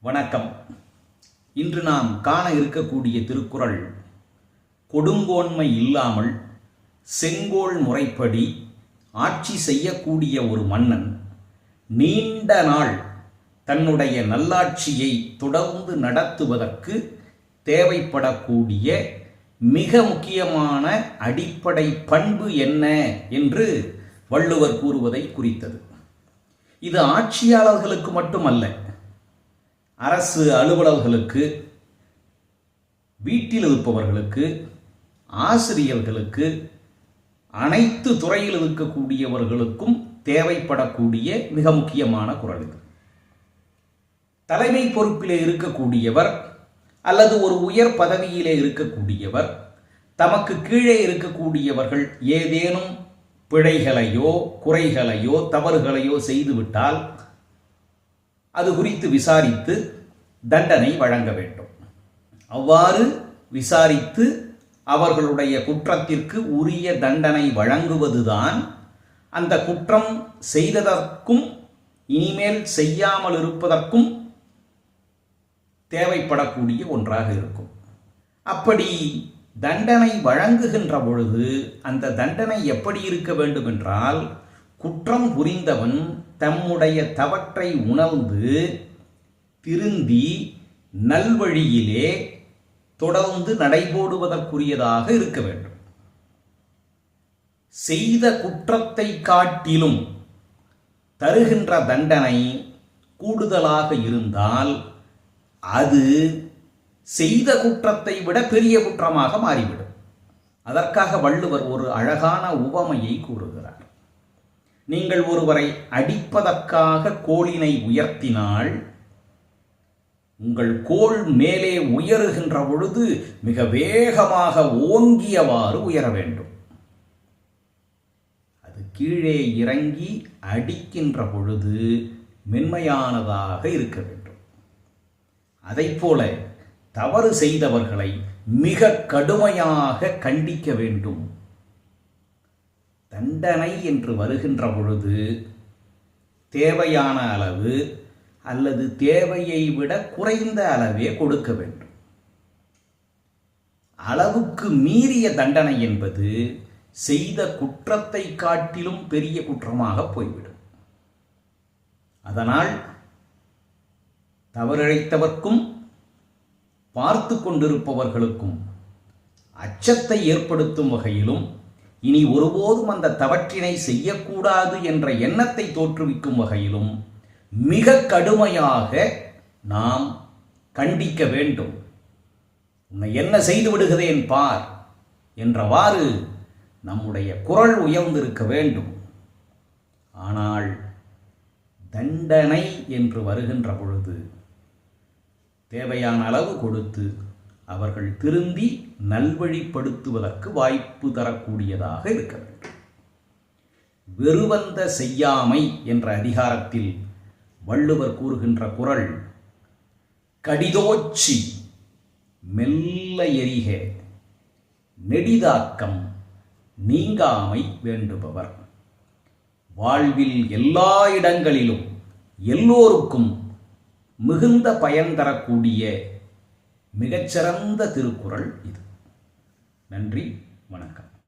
வணக்கம். இன்று நாம் காண இருக்கக்கூடிய திருக்குறள், கொடுங்கோன்மை இல்லாமல் செங்கோல் முறைப்படி ஆட்சி செய்யக்கூடிய ஒரு மன்னன் நீண்ட நாள் தன்னுடைய நல்லாட்சியை தொடர்ந்து நடத்துவதற்கு தேவைப்படக்கூடிய மிக முக்கியமான அடிப்படை பண்பு என்ன என்று வள்ளுவர் கூறுவதை குறித்தது. இது ஆட்சியாளர்களுக்கு மட்டுமல்ல, அரசு அலுவலர்களுக்கு, வீட்டில் இருப்பவர்களுக்கு, ஆசிரியர்களுக்கு, அனைத்து துறையில் இருக்கக்கூடியவர்களுக்கும் தேவைப்படக்கூடிய மிக முக்கியமான குறள் இது. தலைமை பொறுப்பிலே இருக்கக்கூடியவர் அல்லது ஒரு உயர் பதவியிலே இருக்கக்கூடியவர் தமக்கு கீழே இருக்கக்கூடியவர்கள் ஏதேனும் பிழைகளையோ குறைகளையோ தவறுகளையோ செய்துவிட்டால் அது குறித்து விசாரித்து தண்டனை வழங்க வேண்டும். அவ்வாறு விசாரித்து அவர்களுடைய குற்றத்திற்கு உரிய தண்டனை வழங்குவதுதான் அந்த குற்றம் செய்ததற்கும் இனிமேல் செய்யாமல் இருப்பதற்கும் தேவைப்படக்கூடிய ஒன்றாக இருக்கும். அப்படி தண்டனை வழங்குகின்ற பொழுது அந்த தண்டனை எப்படி இருக்க வேண்டும் என்றால், குற்றம் புரிந்தவன் தம்முடைய தவற்றை உணர்ந்து திருந்தி நல்வழியிலே தொடர்ந்து நடைபோடுவதற்குரியதாக இருக்க வேண்டும். செய்த குற்றத்தை காட்டிலும் தருகின்ற தண்டனை கூடுதலாக இருந்தால் அது செய்த குற்றத்தை விட பெரிய குற்றமாக மாறிவிடும். அதற்காக வள்ளுவர் ஒரு அழகான உவமையை கூறுகிறார். நீங்கள் ஒருவரை அடிப்பதற்காக கோலினை உயர்த்தினால் உங்கள் கோல் மேலே உயருகின்ற பொழுது மிக வேகமாக ஓங்கியவாறு உயர வேண்டும். அது கீழே இறங்கி அடிக்கின்ற பொழுது மென்மையானதாக இருக்க வேண்டும். அதைப்போல தவறு செய்தவர்களை மிக கடுமையாக கண்டிக்க வேண்டும். தண்டனை என்று வருகின்ற பொழுது தேவையான அளவு அல்லது தேவையை விட குறைந்த அளவே கொடுக்க வேண்டும். அளவுக்கு மீறிய தண்டனை என்பது செய்த குற்றத்தை காட்டிலும் பெரிய குற்றமாக போய்விடும். அதனால் தவறிழைத்தவர்க்கும் பார்த்து கொண்டிருப்பவர்களுக்கும் அச்சத்தை ஏற்படுத்தும் வகையிலும் இனி ஒருபோதும் அந்த தவற்றினை செய்யக்கூடாது என்ற எண்ணத்தை தோற்றுவிக்கும் வகையிலும் மிக கடுமையாக நாம் கண்டிக்க வேண்டும். உன்னை என்ன செய்து விடுகிறேன் பார் என்றவாறு நம்முடைய குரல் உயர்ந்திருக்க வேண்டும். ஆனால் தண்டனை என்று வருகின்ற பொழுது தேவையான அளவு கொடுத்து அவர்கள் திருந்தி நல்வழிப்படுத்துவதற்கு வாய்ப்பு தரக்கூடியதாக இருக்க வேண்டும். வெறுவந்த செய்யாமை என்ற அதிகாரத்தில் வள்ளுவர் கூறுகின்ற குறள், கடிதோச்சி மெல்ல எரிக நெடிதாக்கம் நீங்காமை வேண்டுபவர். வாழ்வில் எல்லா இடங்களிலும் எல்லோருக்கும் மிகுந்த பயன் தரக்கூடிய மிகச்சிறந்த திருக்குறள் இது. நன்றி, வணக்கம்.